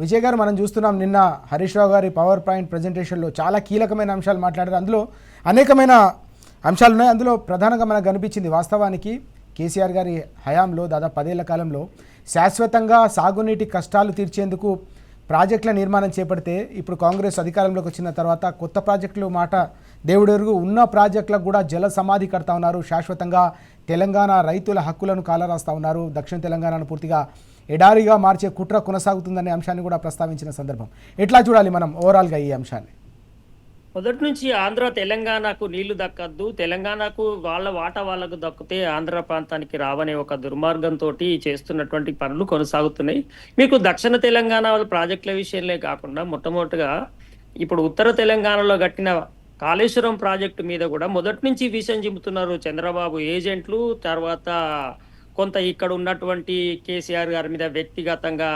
విజయ్ గారు, మనం చూస్తున్నాం నిన్న హరీష్ రావు గారి పవర్ పాయింట్ ప్రజెంటేషన్లో చాలా కీలకమైన అంశాలు మాట్లాడారు. అందులో అనేకమైన అంశాలు ఉన్నాయి. అందులో ప్రధానంగా మనకు కనిపించింది, వాస్తవానికి కేసీఆర్ గారి హయాంలో దాదాపు 10 ఏళ్ల కాలంలో శాశ్వతంగా సాగునీటి కష్టాలు తీర్చేందుకు ప్రాజెక్టుల నిర్మాణం చేపడితే, ఇప్పుడు కాంగ్రెస్ అధికారంలోకి వచ్చిన తర్వాత కొత్త ప్రాజెక్టులు మాట దేవుడెరుగు, ఉన్న ప్రాజెక్టులకు కూడా జల సమాధి కడతా ఉన్నారు. శాశ్వతంగా తెలంగాణ రైతుల హక్కులను కాలరాస్తూ ఉన్నారు. దక్షిణ తెలంగాణను పూర్తిగా ఎడారిగా మార్చే కుట్ర కొనసాగుతుందనే అంశాన్ని కూడా ప్రస్తావించిన సందర్భం. ఎట్లా చూడాలి మనం ఓవరాల్గా ఈ అంశాన్ని? మొదటి నుంచి ఆంధ్ర తెలంగాణకు నీళ్లు దక్కద్దు, తెలంగాణకు వాళ్ళ వాటా వాళ్ళకు దక్కితే ఆంధ్ర ప్రాంతానికి రావనే ఒక దుర్మార్గంతో చేస్తున్నటువంటి పనులు కొనసాగుతున్నాయి. మీకు దక్షిణ తెలంగాణ ప్రాజెక్టుల విషయంలో కాకుండా మొట్టమొదటిగా ఇప్పుడు ఉత్తర తెలంగాణలో కట్టిన కాళేశ్వరం ప్రాజెక్టు మీద కూడా మొదటి నుంచి విషయం చెబుతున్నారు చంద్రబాబు ఏజెంట్లు. తర్వాత కొంత ఇక్కడ ఉన్నటువంటి కేసీఆర్ గారి మీద వ్యక్తిగతంగా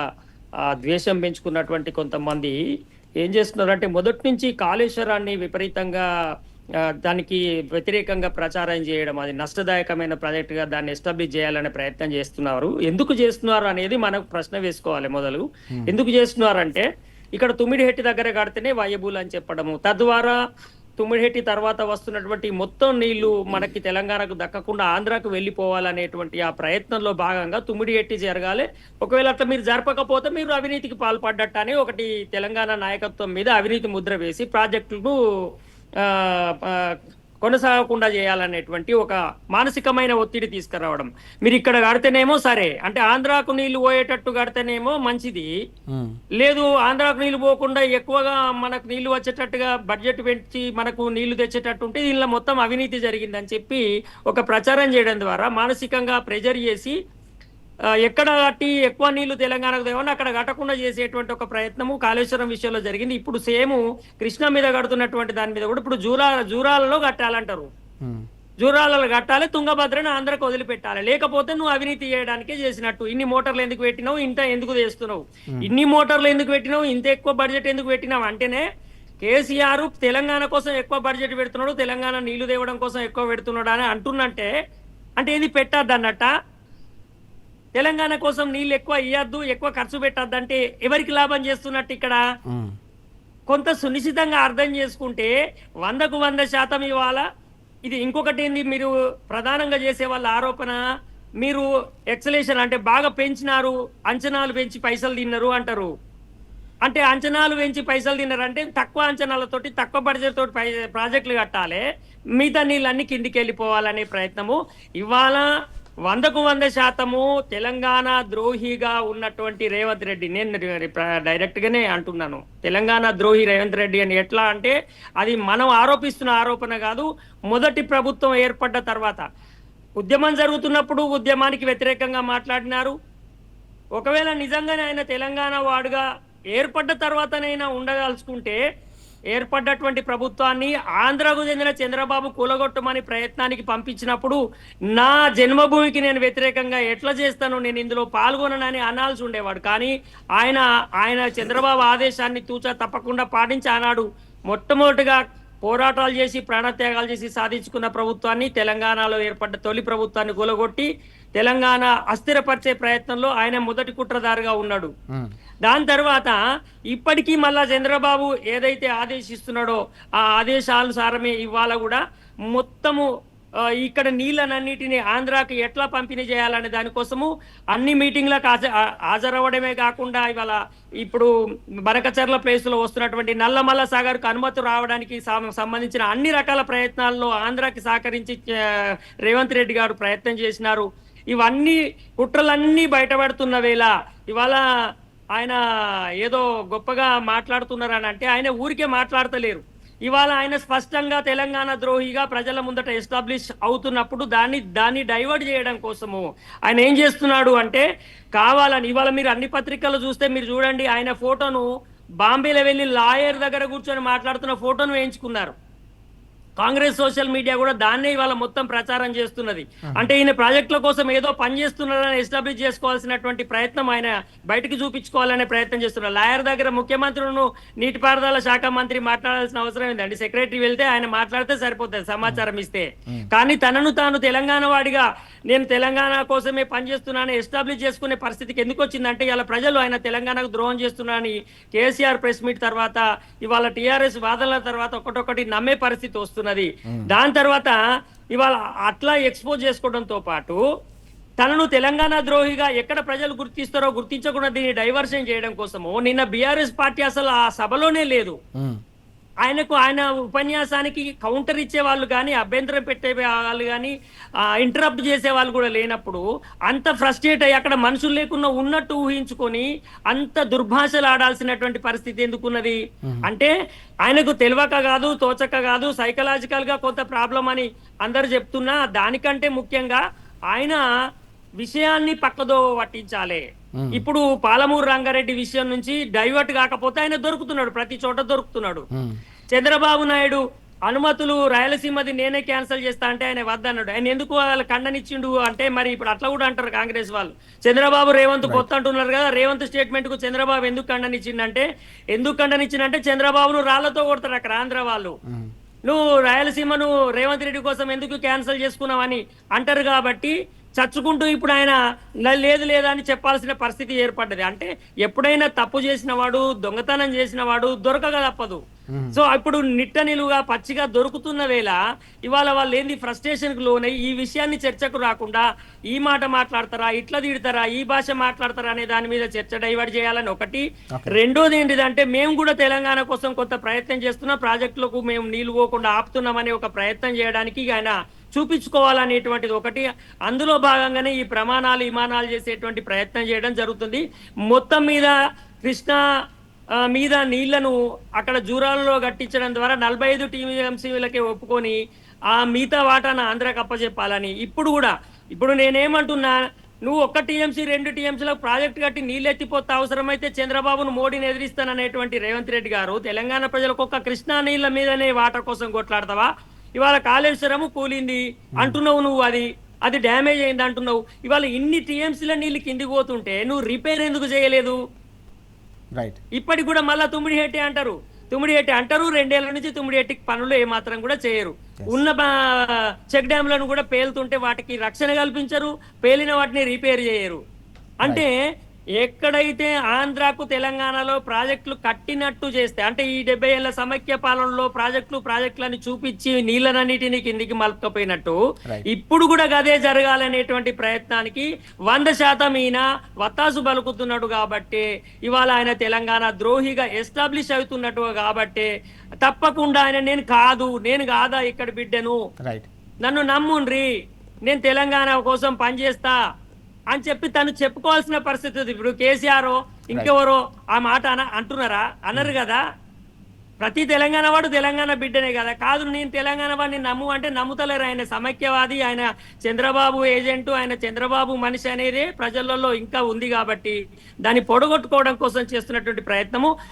ద్వేషం పెంచుకున్నటువంటి కొంతమంది ఏం చేస్తున్నారంటే మొదటి నుంచి కాళేశ్వరాన్ని విపరీతంగా దానికి వ్యతిరేకంగా ప్రచారం చేయడం, అది నష్టదాయకమైన ప్రాజెక్టుగా దాన్ని ఎస్టాబ్లిష్ చేయాలనే ప్రయత్నం చేస్తున్నారు. ఎందుకు చేస్తున్నారు అనేది మనకు ప్రశ్న వేసుకోవాలి. మొదలు ఎందుకు చేస్తున్నారంటే, ఇక్కడ తుమ్మిడిహెట్టి దగ్గర కడితేనే వయబుల్ అని చెప్పడము, తద్వారా తుమ్మిడిహెట్టి తర్వాత వస్తున్నటువంటి మొత్తం నీళ్లు మనకి తెలంగాణకు దక్కకుండా ఆంధ్రాకు వెళ్ళిపోవాలనేటువంటి ఆ ప్రయత్నంలో భాగంగా తుమ్మిడిహెట్టి జరగాలి. ఒకవేళ అట్లా మీరు జరపకపోతే మీరు అవినీతికి పాల్పడ్డట్టు అని ఒకటి తెలంగాణ నాయకత్వం మీద అవినీతి ముద్ర వేసి ప్రాజెక్టులను కొనసాగకుండా చేయాలనేటువంటి ఒక మానసికమైన ఒత్తిడి తీసుకురావడం. మీరు ఇక్కడ కడితేనేమో సరే, అంటే ఆంధ్రాకు నీళ్లు పోయేటట్టు కడితేనేమో మంచిది, లేదు ఆంధ్రాకు నీళ్లు పోకుండా ఎక్కువగా మనకు నీళ్లు వచ్చేటట్టుగా బడ్జెట్ పెంచి మనకు నీళ్లు తెచ్చేటట్టు ఉంటే దీనిలో మొత్తం అవినీతి జరిగిందని చెప్పి ఒక ప్రచారం చేయడం ద్వారా మానసికంగా ప్రెజర్ చేసి ఎక్కడ కట్టి ఎక్కువ నీళ్లు తెలంగాణకు దేవని అక్కడ కట్టకుండా చేసేటువంటి ఒక ప్రయత్నము కాళేశ్వరం విషయంలో జరిగింది. ఇప్పుడు సేమ్ కృష్ణా మీద కడుతున్నటువంటి దాని మీద కూడా ఇప్పుడు జూరాలలో కట్టాలంటారు. జూరాలలో కట్టాలి, తుంగభద్రను ఆంధ్రకు వదిలిపెట్టాలి, లేకపోతే నువ్వు అవినీతి చేయడానికే చేసినట్టు. ఇన్ని మోటార్లు ఎందుకు పెట్టినావు, ఇంత ఎందుకు చేస్తున్నావు, ఇన్ని మోటార్లు ఎందుకు పెట్టినావు, ఇంత ఎక్కువ బడ్జెట్ ఎందుకు పెట్టినావు అంటేనే కేసీఆర్ తెలంగాణ కోసం ఎక్కువ బడ్జెట్ పెడుతున్నాడు, తెలంగాణ నీళ్లు తేవడం కోసం ఎక్కువ పెడుతున్నాడు అని అంటున్నంటే, అంటే ఇది పెట్టద్దు అన్నట్ట. తెలంగాణ కోసం నీళ్ళు ఎక్కువ ఇయ్యద్దు, ఎక్కువ ఖర్చు పెట్టద్దు అంటే ఎవరికి లాభం చేస్తున్నట్టు? ఇక్కడ కొంత సునిశ్చితంగా అర్థం చేసుకుంటే 100కు 100% ఇవ్వాలా. ఇది ఇంకొకటి ఏంది, మీరు ప్రధానంగా చేసే వాళ్ళ ఆరోపణ, మీరు ఎక్సలేషన్ అంటే బాగా పెంచినారు, అంచనాలు పెంచి పైసలు తిన్నారు అంటారు. అంటే అంచనాలు పెంచి పైసలు తిన్నారు అంటే తక్కువ అంచనాలతోటి తక్కువ బడ్జెట్ తోటి ప్రాజెక్టులు కట్టాలి, మిగతా నీళ్ళన్నీ కిందికి వెళ్ళిపోవాలనే ప్రయత్నము. ఇవాళ 100కు 100% తెలంగాణ ద్రోహిగా ఉన్నటువంటి రేవంత్ రెడ్డి, నేను డైరెక్ట్ గానే అంటున్నాను, తెలంగాణ ద్రోహి రేవంత్ రెడ్డి అని. ఎట్లా అంటే అది మనం ఆరోపిస్తున్న ఆరోపణ కాదు. మొదటి ప్రభుత్వం ఏర్పడ్డ తర్వాత ఉద్యమం జరుగుతున్నప్పుడు ఉద్యమానికి వ్యతిరేకంగా మాట్లాడినారు. ఒకవేళ నిజంగానే ఆయన తెలంగాణ వాడుగా ఏర్పడ్డ తర్వాతనైనా ఉండదలుచుకుంటే ఏర్పడ్డటువంటి ప్రభుత్వాన్ని ఆంధ్రకు చెందిన చంద్రబాబు కూలగొట్టమని ప్రయత్నానికి పంపించినప్పుడు నా జన్మభూమికి నేను వ్యతిరేకంగా ఎట్లా చేస్తాను, నేను ఇందులో పాల్గొననని అనాల్సి ఉండేవాడు. కానీ ఆయన చంద్రబాబు ఆదేశాన్ని తూచా తప్పకుండా పాటించి ఆనాడు మొట్టమొదటిగా పోరాటాలు చేసి ప్రాణత్యాగాలు చేసి సాధించుకున్న ప్రభుత్వాన్ని, తెలంగాణలో ఏర్పడ్డ తొలి ప్రభుత్వాన్ని కూలగొట్టి తెలంగాణ అస్థిరపరిచే ప్రయత్నంలో ఆయన మొదటి కుట్రదారుగా ఉన్నాడు. దాని తర్వాత ఇప్పటికీ మళ్ళా చంద్రబాబు ఏదైతే ఆదేశిస్తున్నాడో ఆ ఆదేశానుసారమే ఇవాళ కూడా మొత్తము ఇక్కడ నీళ్ళనన్నిటిని ఆంధ్రాకి ఎట్లా పంపిణీ చేయాలనే దానికోసము అన్ని మీటింగ్లకు హాజరవ్వడమే కాకుండా ఇవాళ ఇప్పుడు బనకచర్ల ప్లేస్లో వస్తున్నటువంటి నల్లమల్ల సాగర్కు అనుమతి రావడానికి సంబంధించిన అన్ని రకాల ప్రయత్నాల్లో ఆంధ్రాకి సహకరించి రేవంత్ రెడ్డి గారు ప్రయత్నం చేసినారు. ఇవన్నీ కుట్రలన్నీ బయటపడుతున్న వేళ ఇవాళ ఆయన ఏదో గొప్పగా మాట్లాడుతున్నారని అంటే ఆయన ఊరికే మాట్లాడతలేరు. ఇవాళ ఆయన స్పష్టంగా తెలంగాణ ద్రోహిగా ప్రజల ముందట ఎస్టాబ్లిష్ అవుతున్నప్పుడు దాన్ని డైవర్ట్ చేయడం కోసము ఆయన ఏం చేస్తున్నాడు అంటే కావాలని, ఇవాళ మీరు అన్ని పత్రికలు చూస్తే మీరు చూడండి, ఆయన ఫోటోను బాంబేలో వెళ్ళి లాయర్ దగ్గర కూర్చొని మాట్లాడుతున్న ఫోటోను వేయించుకున్నారు. కాంగ్రెస్ సోషల్ మీడియా కూడా దాన్నే ఇవాళ మొత్తం ప్రచారం చేస్తున్నది. అంటే ఈయన ప్రాజెక్టుల కోసం ఏదో పని చేస్తున్నారని ఎస్టాబ్లిష్ చేసుకోవాల్సినటువంటి ప్రయత్నం ఆయన బయటకు చూపించుకోవాలనే ప్రయత్నం చేస్తున్నారు. లాయర్ దగ్గర ముఖ్యమంత్రులను నీటిపారుదల శాఖ మంత్రి మాట్లాడాల్సిన అవసరం ఏంటండి? సెక్రటరీ వెళ్తే ఆయన మాట్లాడితే సరిపోతుంది సమాచారం ఇస్తే. కానీ తనను తాను తెలంగాణ వాడిగా నేను తెలంగాణ కోసమే పనిచేస్తున్నాను ఎస్టాబ్లిష్ చేసుకునే పరిస్థితికి ఎందుకు వచ్చిందంటే ఇలా ప్రజలు ఆయన తెలంగాణకు ద్రోహం చేస్తున్నారని కేసీఆర్ ప్రెస్ మీట్ తర్వాత ఇవాళ టీఆర్ఎస్ వాదనల తర్వాత ఒకటొకటి నమ్మే పరిస్థితి వస్తున్నది. దాని తర్వాత ఇవాళ అట్లా ఎక్స్పోజ్ చేసుకోవడంతో పాటు తనను తెలంగాణ ద్రోహిగా ఎక్కడ ప్రజలు గుర్తిస్తారో గుర్తించకుండా దీన్ని డైవర్షన్ చేయడం కోసము నిన్న బీఆర్ఎస్ పార్టీ అసలు ఆ సభలోనే లేదు. ఆయన ఉపన్యాసానికి కౌంటర్ ఇచ్చే వాళ్ళు కానీ అభ్యంతరం పెట్టే వాళ్ళు కానీ ఇంటరప్ట్ చేసే వాళ్ళు కూడా లేనప్పుడు అంత ఫ్రస్ట్రేట్ అయ్యి అక్కడ మనుషులు లేకుండా ఉన్నట్టు ఊహించుకొని అంత దుర్భాషలు ఆడాల్సినటువంటి పరిస్థితి ఎందుకున్నది? అంటే ఆయనకు తెలియక కాదు, తోచక కాదు, సైకలాజికల్ గా కొంత ప్రాబ్లం అని అందరు చెప్తున్నా దానికంటే ముఖ్యంగా ఆయన విషయాన్ని పక్కదో పట్టించాలి. ఇప్పుడు పాలమూరు రంగారెడ్డి విషయం నుంచి డైవర్ట్ కాకపోతే ఆయన దొరుకుతున్నాడు, ప్రతి చోట దొరుకుతున్నాడు. చంద్రబాబు నాయుడు అనుమతులు రాయలసీమది నేనే క్యాన్సిల్ చేస్తా అంటే ఆయన వద్దన్నాడు. ఆయన ఎందుకు వాళ్ళు ఖండనిచ్చిండు అంటే మరి ఇప్పుడు అట్లా కూడా అంటారు కాంగ్రెస్ వాళ్ళు. చంద్రబాబు రేవంత్ కొత్త అంటున్నారు కదా, రేవంత్ స్టేట్మెంట్ కు చంద్రబాబు ఎందుకు ఖండనిచ్చిందంటే చంద్రబాబును రాళ్లతో కొడతారు అక్కడ ఆంధ్ర వాళ్ళు. నువ్వు రాయలసీమను రేవంత్ రెడ్డి కోసం ఎందుకు క్యాన్సిల్ చేసుకున్నావని అంటారు. కాబట్టి చచ్చుకుంటూ ఇప్పుడు ఆయన లేదు లేదా అని చెప్పాల్సిన పరిస్థితి ఏర్పడ్డది. అంటే ఎప్పుడైనా తప్పు చేసిన వాడు, దొంగతనం చేసిన వాడు దొరకక తప్పదు. సో ఇప్పుడు నిట్ట నిలువుగా పచ్చిగా దొరుకుతున్న వేళ ఇవాళ వాళ్ళు ఏంది ఫ్రస్ట్రేషన్ కు లోనై ఈ విషయాన్ని చర్చకు రాకుండా ఈ మాట మాట్లాడతారా, ఇట్లా తిడతారా, ఈ భాష మాట్లాడతారా అనే దాని మీద చర్చ డైవర్ట్ చేయాలని ఒకటి. రెండోది ఏంటిదంటే మేము కూడా తెలంగాణ కోసం కొంత ప్రయత్నం చేస్తున్నాం, ప్రాజెక్టులకు మేము నీళ్లు పోకుండా ఆపుతున్నామనే ఒక ప్రయత్నం చేయడానికి ఆయన చూపించుకోవాలనేటువంటిది ఒకటి. అందులో భాగంగానే ఈ ప్రమాణాలు విమానాలు చేసేటువంటి ప్రయత్నం చేయడం జరుగుతుంది. మొత్తం మీద కృష్ణా మీద నీళ్లను అక్కడ జూరాలలో కట్టించడం ద్వారా 45 టీఎంసీలకే ఒప్పుకొని ఆ మిగతా వాటాను ఆంధ్రాకి అప్పచెప్పాలని. ఇప్పుడు నేనేమంటున్నా, నువ్వు 1 టీఎంసీ 2 టీఎంసీలకు ప్రాజెక్టు కట్టి నీళ్ళు ఎత్తిపోతే అవసరమైతే చంద్రబాబును మోడీని ఎదిరిస్తాననేటువంటి రేవంత్ రెడ్డి గారు తెలంగాణ ప్రజలకు ఒక కృష్ణా నీళ్ల మీదనే వాటా కోసం కొట్లాడతావా? ఇవాళ కాళేశ్వరము కూలింది అంటున్నావు, నువ్వు అది డ్యామేజ్ అయింది అంటున్నావు. ఇవాళ ఇన్ని టీఎంసీల నీళ్ళు కిందికి పోతుంటే నువ్వు రిపేర్ ఎందుకు చేయలేదు? ఇప్పటికి కూడా మళ్ళా తుమ్మిడిహెట్టి అంటారు. 2 ఏళ్ల నుంచి తుమ్మిడిహెట్టికి పనులు ఏమాత్రం కూడా చేయరు. ఉన్న చెక్ డ్యామ్లను కూడా పేలుతుంటే వాటికి రక్షణ కల్పించరు, పేలిన వాటిని రిపేర్ చేయరు. అంటే ఎక్కడైతే ఆంధ్రాకు తెలంగాణలో ప్రాజెక్టులు కట్టినట్టు చేస్తే, అంటే ఈ 70 ఏళ్ల సమైక్య పాలనలో ప్రాజెక్టులని చూపించి నీళ్ళనన్నిటినీ కిందికి మలుపుకపోయినట్టు ఇప్పుడు కూడా గదే జరగాలనేటువంటి ప్రయత్నానికి 100% ఈయన వత్తాసు పలుకుతున్నాడు. కాబట్టి ఇవాళ ఆయన తెలంగాణ ద్రోహిగా ఎస్టాబ్లిష్ అవుతున్నట్టు కాబట్టి తప్పకుండా ఆయన నేను కాదా ఇక్కడ బిడ్డను, నన్ను నమ్ముండ్రి, నేను తెలంగాణ కోసం పనిచేస్తా అని చెప్పి తను చెప్పుకోవాల్సిన పరిస్థితి. ఇప్పుడు కేసీఆర్ ఇంకెవరో ఆ మాట అంటున్నారా? అనరు కదా. ప్రతి తెలంగాణ వాడు తెలంగాణ బిడ్డనే కదా. కాదు నేను తెలంగాణ వాడిని నమ్ము అంటే నమ్ముతలేరు. ఆయన సమైక్యవాది, ఆయన చంద్రబాబు ఏజెంటు, ఆయన చంద్రబాబు మనిషి అనేది ప్రజలలో ఇంకా ఉంది. కాబట్టి దాన్ని పొడగొట్టుకోవడం కోసం చేస్తున్నటువంటి ప్రయత్నము